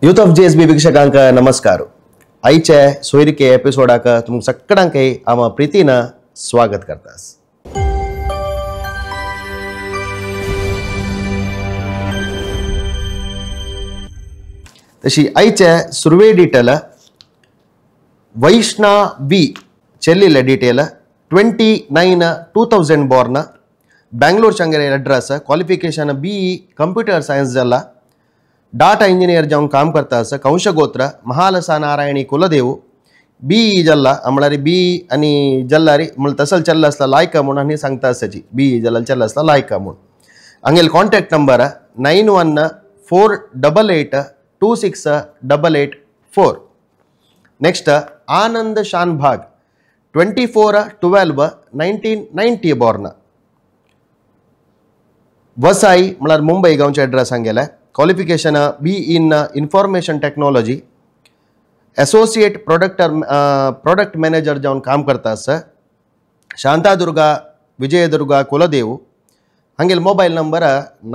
Youth of JSB वीक्षकांक नमस्कार. आईच्या सोयरिके एपिसोडाक तुमकां सगळ्यांकय हांव प्रितीन स्वागत करतास. तशी आईच्या सुरवे डिटेल वैष्णवी ಚೆಲ್ಲಿಲ್ಲ ಡೀಟೇಲ್ 29/2000 born ಬ್ಯಾಂಗ್ಳೂರ್ ಚಂಗರೆ address qualification BE computer science जाला डाटा इंजिनियर जाऊन काम करता असं कंशगोत्र महालसा नारायणी कुलदेव BE जल्ला म्हळ्यार BE आणि जल्लारी म्हळ्यार तसल चल्ला असला लायका म्हणून आनी सांगता आसाची BE जल्ला चल्ला असला लायका म्हणून हांगेल contact number 9148826884. Next Anand Shanbhag 24/12/1990 born Vasai म्हळ्यार मुंबई गांवचे एड्रेस हांगेले qualification BE in information technology associate product manager जाऊन काम करता आसा शांतादुर्गा विजयदुर्गा कुलदेव हांगेल mobile number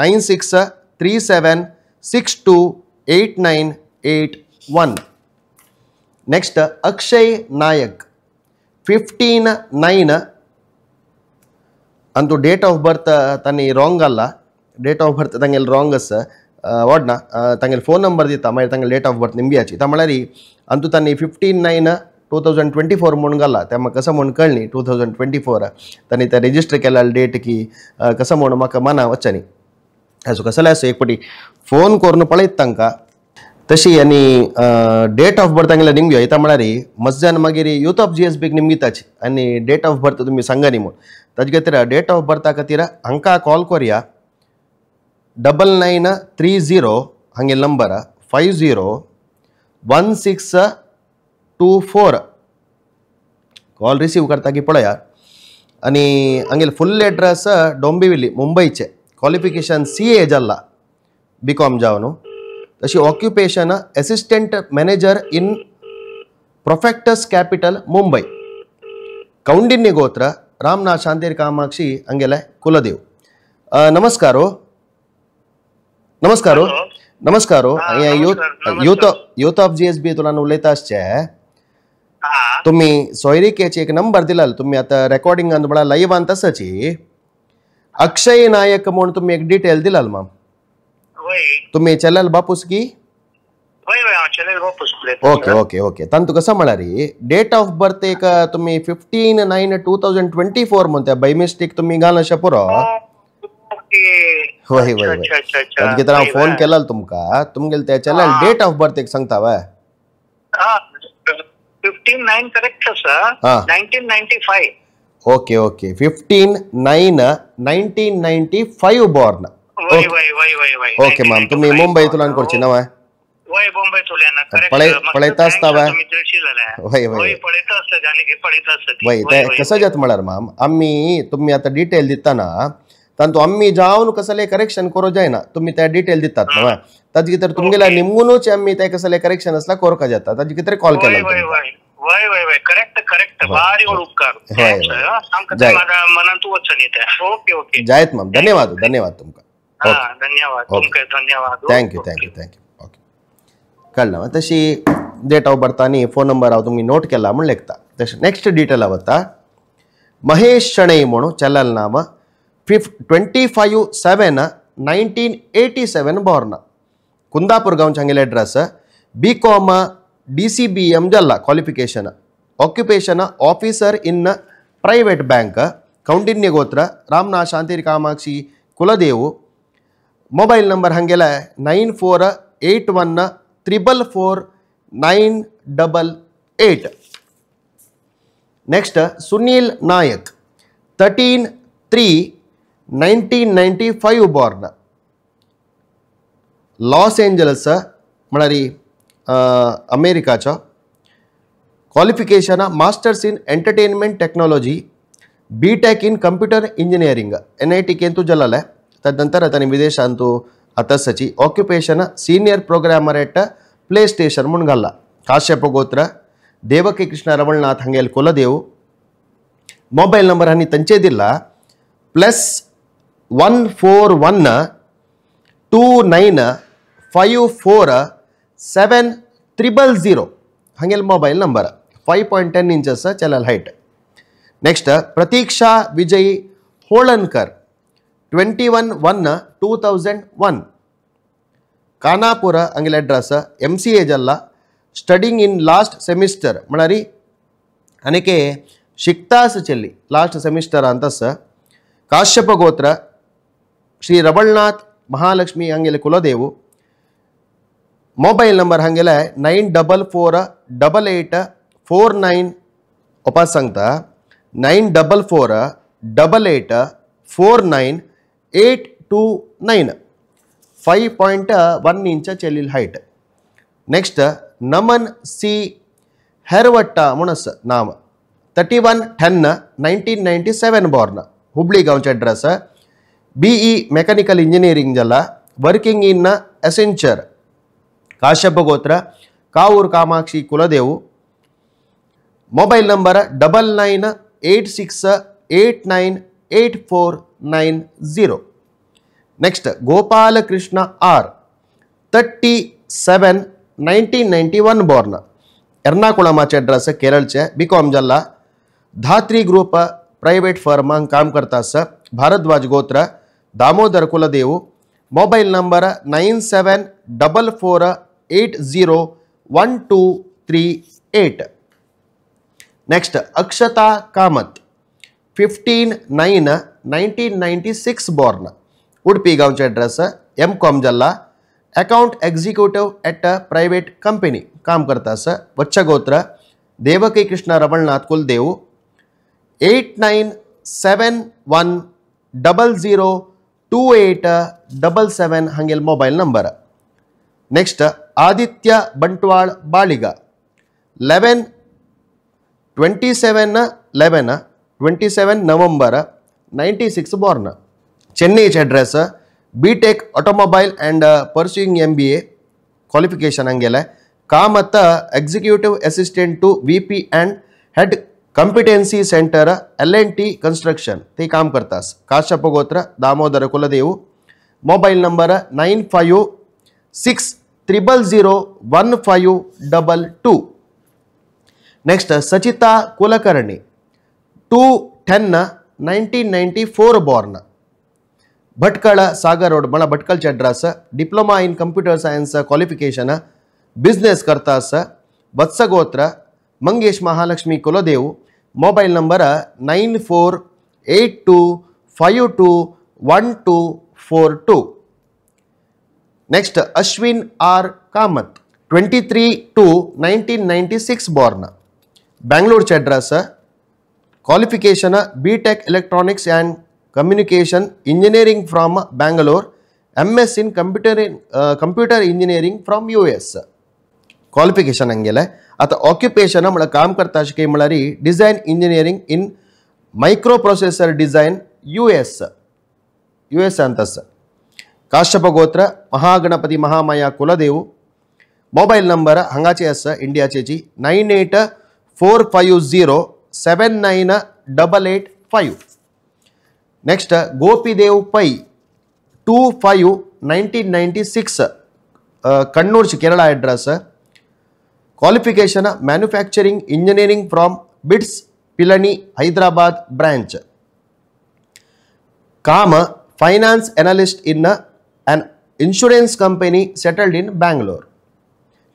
9637628981. Next Akshay Nayak 15/9 अंतु डेट ऑफ बर्थ तन्नी रॉंग अल्ला डेट ऑफ बर्थ तंगेल रॉंग अस वाडना तंगेल फोन नंबर दिता मागीर तंगेल डेट ऑफ बर्थ निंबियाची ता म्हळ्यार अंतु तन्नी 15/9/2024 म्हणून घाला ते म्हाका कसं म्हणून कळ्ळी 2024 तन्नी ते रजिस्टर केला डेट की कसं म्हणून म्हाका मना वच्चनी असो कसले असो एक पटी फोन करून पळयत तांकां तशी आनी डेट ऑफ बर्थ तांगेले निंबियो येता म्हळ्यार मजजान मागीर यूथ ऑफ GSBक निंबिताची आनी डेट ऑफ बर्थ तुमी सांगा न्ही म्हणून ताजे खातीर डेट ऑफ बर्था खातीर हांकां कॉल करया 9930 हांगेल नंबर 501624 कॉल रिसीव करता की पळया. आनी हांगेल फुल एड्रेस डोंबिवली मुंबईचे क्वालिफिकेशन CA जाल्ला BCom जावन तशी occupation assistant manager in प्रोफेक्टस capital Mumbai Kaundinya गोत्र रामनाथ शांतीर कामाक्षी हंगेले कुलदेव. नमस्कारो नमस्कारो नमस्कारो यूथ ऑफ GSB तुला उलयता आसचे तुम्ही सोयरिकेचे एक नंबर दिला तुम्ही आता रेकॉर्डिंग म्हळ्यार लाईव्ह आनी तसची अक्षय नायक म्हणून तुम्ही एक डिटेल दिलाल मॅम तुम्ही चलल बापूस की ओके ओके ओके तांतू कसं म्हळ्यार डेट ऑफ बर्थ एक तुम्ही 15/9/2024 म्हणता बाय मिस्टेक तुम्ही घालशे पुरो वय वय ताजे हांव फोन केला तुमकां तुमगेले ते चलल डेट ऑफ बर्थ एक सांगता वय 15/9 करेक्ट आसा 1995 ओके ओके 15/9/1995 born वय वय वय वय वय ओके मॅम तुम्ही मुंबईतून करची ना वय वय मुंबईतून करेक्ट पळयता आसता वय वय वय पळयता आसता जाने पळयता आसता वय ते कसं जात म्हळ्यार मॅम आम्ही तुम्ही आता डिटेल दिताना तांतू आम्ही जावन कसले करेक्शन करू जायना तुम्ही त्या डिटेल दितात ना ताजे भितर तुमगेल्या निमूनच आम्ही ते कसले करेक्शन असला करका जाता ताजे भितर कॉल केला वय वय वय करेक्ट करेक्ट भारी उपकार आमकां मनांत वचनी ते ओके ओके जायत मॅम धन्यवाद धन्यवाद तुमकां धन्यवाद तुमकां धन्यवाद थँक्यू थँक्यू थँक्यू ओके कळना तशी डेट ऑफ बर्थ आनी फोन नंबर हांव तुमी नोट केला म्हूण लेखता तशें नेक्स्ट डिटेल वता महेश शणै म्हणून चलल नाम 25/7/1987 born कुंदापूर गांवचे हांगेले एड्रेस BCom DCBM जाल्ला qualification occupation officer in private bank Kaundinya गोत्र रामनाथ शांतीर कामाक्षी कुलदेव मोबाईल नंबर हांगेला 9481444988. Next Sunil Nayak 13/3/1995 born Los Angeles म्हळ्यार अमेरिकाचो qualification masters in entertainment technology BTech in computer engineering NIT केंतू जाल्ले तदनंतर तांणी विदेशांतू आतासाची occupation senior programmer at PlayStation म्हणून घाल्ला काश्यप गोत्र देवकी कृष्ण रमणनाथ हंगेल कुलदेव मोबाईल नंबर हांणी तांचे दिला +141 2954 700 ಹಾಗೆಲ್ಲ ಮೊಬೈಲ್ ನಂಬರ್ 5.10 ಇಂಚಸ್ ಚಲಲ್ ಹೈಟ್. ನೆಕ್ಸ್ಟ್ ಪ್ರತೀಕ್ಷಾ ವಿಜಯ್ ಹೋಳನ್ಕರ್ 21/1/2001 ಖಾನಾಪುರ ಅಂಗಿಲ ಅಡ್ರೆಸ್ MCA ಜಲ್ಲ ಸ್ಟಡಿಂಗ್ ಇನ್ ಲಾಸ್ಟ್ ಸೆಮಿಸ್ಟರ್ ಮಳರಿ ಅನೇಕೆ ಶಿಕ್ತಾಸ್ ಚೆಲ್ಲಿ ಲಾಸ್ಟ್ ಸೆಮಿಸ್ಟರ್ ಅಂತಸ ಕಾಶ್ಯಪ ಗೋತ್ರ ಶ್ರೀ ರಬಳ್ನಾಥ್ ಮಹಾಲಕ್ಷ್ಮಿ ಹಂಗೆಲೆ ಕುಲದೇವು ಮೊಬೈಲ್ ನಂಬರ್ ಹಂಗೆಲೆ 94488849 ವಾಪಸ್ ಸಂಗ್ತ 94488849 5.1 ಇಂಚ ಚೆಲ್ಲಿಲ್ height. Next Naman C Herwatta ಮುಣಸ್ ನಾಮ 31/10/1997 ಬಾರ್ನ್ ಹುಬ್ಳಿ ಗಾಂವ್ಚ ಅಡ್ರೆಸ್ BE ಮೆಕ್ಯಾನಿಕಲ್ ಇಂಜಿನಿಯರಿಂಗ್ ಜಲ್ಲ ವರ್ಕಿಂಗ್ ಇನ್ ಅಸೆಂಚರ್ ಕಾಶ್ಯಪ ಗೋತ್ರ ಕಾವೂರ್ ಕಾಮಾಕ್ಷಿ ಕುಲದೇವು mobile number 9986898490. Next Gopalakrishna R 37/1991 born एर्नाकुळमाचे एड्रेस केरळचे BCom जल्ला धात्री ग्रुप प्राइवेट फर्म काम करता स भारद्वाज गोत्र दामोदर कुलदेव mobile number 9744801238. Next Akshata Kamath 15/9/1996 born Udupi गांवचे एड्रेस MCom जल्ला account executive at a private company काम करता स वच्चगोत्र देवकी कृष्ण रमणनाथ कुलदेव 8971002877 हंगेल mobile number. Next Aditya Bantwal Baliga 27 November 96 born Chennai address BTech automobile and pursuing MBA qualification हंगेले Kamath executive assistant to VP and head competency centre L&T construction ते काम करता काश्यप गोत्र दामोदर कुलदेव mobile number 9560001522. Next Sachita Kulkarni 2/10/1994 born Bhatkal Sagar road मला Bhatkal address diploma in computer science qualification business करता स वत्सगोत्र मंगेश महालक्ष्मी कुलदेव mobile number 9482521242. Next Ashwin R Kamath 23/2/1996 born Bangalore address qualification BTech electronics and communication engineering from Bangalore MS in computer engineering from US क्वालिफिकेशन हंगेले आता occupation मला काम करता शिके मळारी design engineering in microprocessor design US अंतस काश्यप गोत्र महागणपति महामाया कुलदेव मोबाइल नंबर हंगाचे अस इंडियाचे 9845079885. Next Gopidev Pai 25/1996 Kannur Kerala address qualification manufacturing engineering from BITS Pilani Hyderabad branch काम finance analyst in an insurance company settled in Bangalore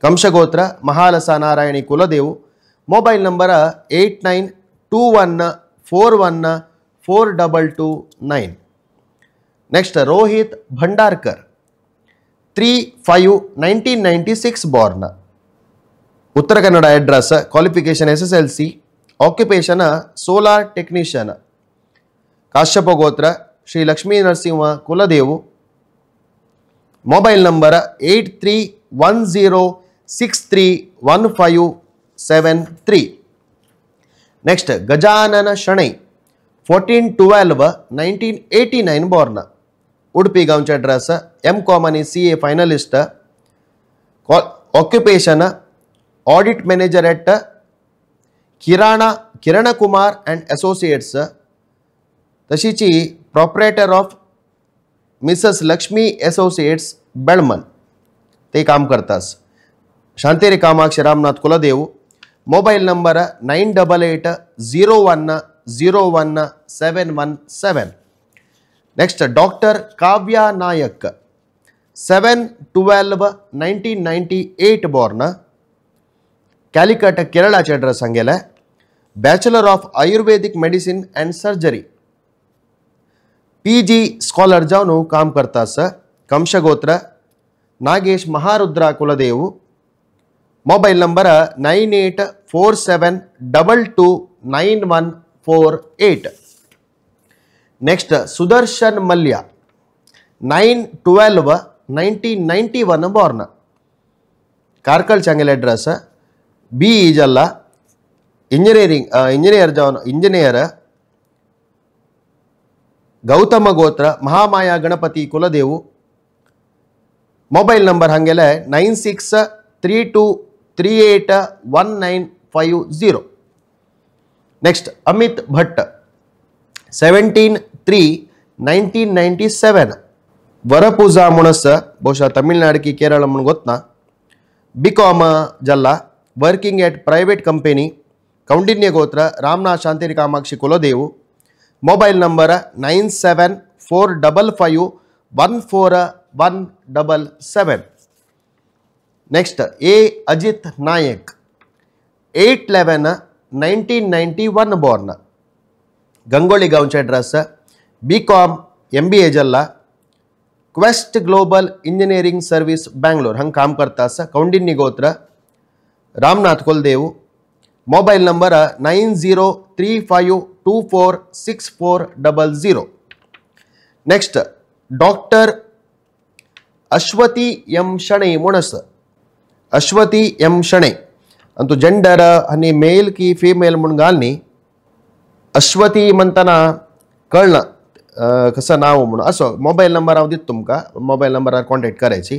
कंशगोत्र महालसा नारायणी कुलदेव mobile number 8921414229. Next Rohit Bhandarkar 3/5/1996 born Uttara Kannada address qualification SSLC occupation solar technician Kashyap गोत्र श्री लक्ष्मी नरसिंह कुलदेव mobile number 8310631573. Next Gajanan Shenoy 14/12/1989 born Udupi गांवचे address MCom आणि CA finalist occupation audit manager at Kiran Kumar and associates तशीची proprietor of Mrs Lakshmi associates Belman ते काम करतास ಶಾಂತೇರಿ ಕಾಮಾಕ್ಷಿ ರಾಮನಾಥ್ ಕುಲದೇವು mobile number 98801717. Next doctor Kavya Nayak 7/12/1998 born, Calicut ಕೇರಳಾचे ಅಡ್ರೆಸ್ ಹಂಗೆಲೆ. Bachelor of Ayurvedic medicine and surgery, PG scholar जाऊन काम करता स. कंशगोत्र नागेश महारुद्र कुलदेव mobile number 9847229148. Next Sudarshan Mallya 9/12/1991 born, Karkala ಚಂಗಲ್ ಅಡ್ರೆಸ್. ಬಿ ಈಜಲ್ಲ ಇಂಜಿನಿಯರ್ ಗೌತಮ ಗೋತ್ರ ಮಹಾಮಾಯ ಗಣಪತಿ ಕುಲದೇವು ಮೊಬೈಲ್ ನಂಬರ್ ಹಂಗೆಲೆ 9632381950. ನೆಕ್ಸ್ಟ್ ಅಮಿತ್ ಭಟ್ 17/3/1997 ವರಪೂಜಾ ಮುಣಸ್, ಬಹುಶಃ ತಮಿಳ್ನಾಡಿಗೆ ಕೇರಳ ಮುನ್ ಗೊತ್ತಾ. ಬಿಕಾಮ್ ಜಲ್ಲ, working at private company. Kaundinya ಗೋತ್ರ ರಾಮನಾಥ್ ಶಾಂತೇರಿ ಕಾಮಾಕ್ಷಿ ಕುಲದೇವು mobile number 9745141177. Next A Ajit Nayak 8/11/1991 born, Gangolli ಗಾಂವ್ಚೆ ಅಡ್ರೆಸ್. ಬಿಕಾಮ್ MBA जल्ला, quest global engineering service Bangalore हंग काम करता स. कौंडिन्य गोत्र रामनाथ कुलदेव mobile number 9035246400. Next doctor Ashwathi M शणे मुणस, Ashwathi M शणे अंतु gender आणि मेल की फीमेल मुणगालनी अश्वती म्हणताना कळना कसं नाव म्हणून असो. मोबाईल नंबर हांव दिता तुमकां, मोबाईल नंबरार कॉन्टॅक्ट करायची.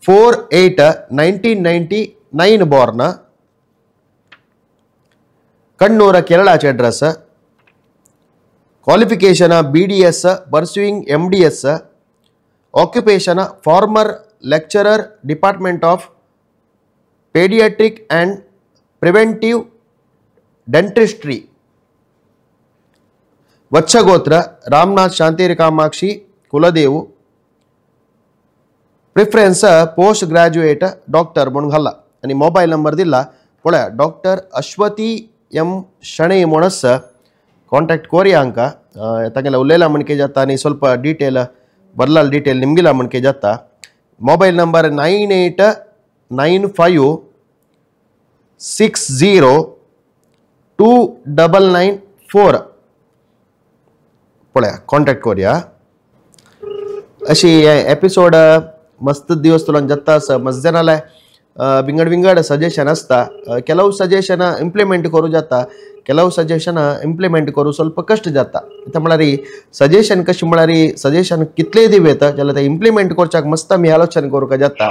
4/8/1999 born, कण्णूर केरळाचे address. Qualification BDS, pursuing MDS. Occupation former lecturer department of paediatric and preventive dentistry. वत्सगोत्र रामनाथ शांतೇರಿ कामाक्षी कुलदेव. प्रिफरेन्स पोस्ट ग्रॅज्युएट डॉक्टर म्हणून घाला आणि मोबाईल नंबर दिला पळया. डॉक्टर अश्वती एम शणे म्हणस ಕಾಂಟ್ಯಾಕ್ಟ್ ಕೋರಿ ಅಂಕ ತಗೆಲ್ಲ ಉಲ್ಲೇಲ ಮಣ್ಕೆ ಜತ್ತ ನೀ ಸ್ವಲ್ಪ ಡೀಟೇಲ್ ಬರ್ಲಾಲ್ ಡೀಟೇಲ್ ನಿಮಗಿಲ್ಲ ಮಣ್ಕೆ ಜತ್ತ. ಮೊಬೈಲ್ ನಂಬರ್ 9895602994 पळया कॉन्टॅक्ट करूया. अशी एपिसोड मस्त दिवस तुला जत्ता मस्त जनाला विंगड सजेशन असता. ಕೆಲವು सजेशन इंप्लिमेंट करू जाता, ಕೆಲವು सजेशन इंप्लिमेंट करू ಸ್ವಲ್ಪ कष्ट जाता. इथं म्हणारी सजेशन कशी म्हणारी सजेशन कितले दिवेत ज्याला ते इंप्लिमेंट करच्याक मस्त मी आलोचना करू का जाता.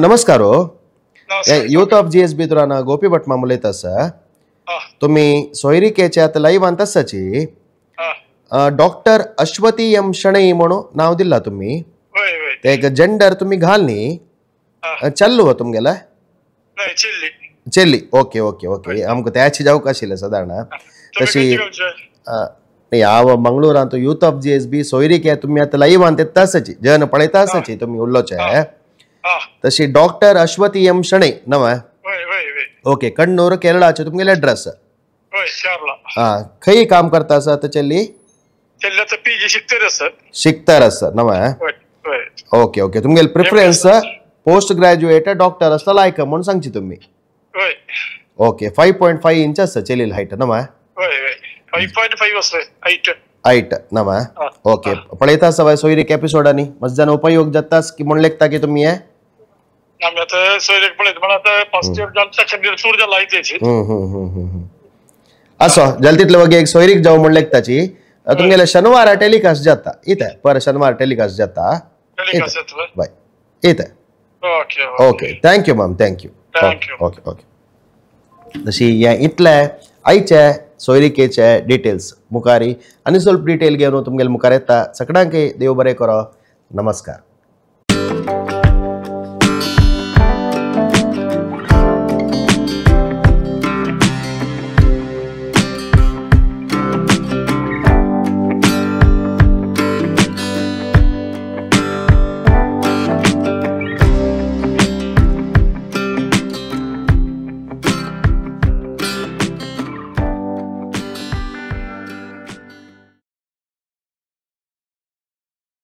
नमस्कार हो, यूथ ऑफ GSB तुराना गोपी भट माम उलयतास. तुम्ही सोयरिकेचे आता लाईव्ह आणतासाची डॉक्टर अश्वती एम शणे म्हणून नाव दिला तुम्ही. ते जेंडर तुम्ही घालनी चल्लू हो तुमगेला ಚೆಲ್ಲಿ. ಓಕೆ ಓಕೆ ಓಕೆ ಆಮ್ಗೆ त्याचीच अवकाश ಇಲ್ಲ साधारण तशी ಯಾವ मंगळूर ಅಂತೂ यूथ ऑफ GSB सोयरिके तुम्ही आता लाईव्ह आणते तासाची जन पळयता आसाची तुम्ही उल्लोचे तशी डॉक्टर अश्वती एम शणे नव. ओके, कण्णूर केरळाचे तुमगेले एड्रेस. हा, खंय काम करता आसा आता ಚೆಲ್ಲಿ? शिकतार आसा नव. ओके ओके, तुमगेले प्रिफरेन्स पोस्ट ग्रॅज्युएट डॉक्टर असता लायक म्हणून सांगची तुम्ही. ओके, 5.5 इंच असतं ಚೆಲ್ಲಿल हाईट नव. 5.5 हाईट नव. ओके, पळयता सवय सोयरीक एपिसोड आणि मस्त जण उपयोग जातास की म्हणून लेखता की तुम्ही आम्ही आता सोयरीक पळयत पण आता फर्स्ट इयर जाल सेकंड इयर सुरू जाला इथेची. असो जल्दीतलं वगे एक सोयरीक जाऊ म्हणून लेखताची. तुमगेला शनिवार टेलिकास्ट जाता इथे, पर शनिवार टेलिकास्ट जाता बाय इथे. Okay, thank you ma'am, thank you. Okay okay. तशी या इतले आयचे सोयरिकेचे डिटेल्स मुखारी आणि ಸ್ವಲ್ಪ डिटेल घेवन तुमगेले मुखार येता. सगळ्यांक देव बरें करो. नमस्कार.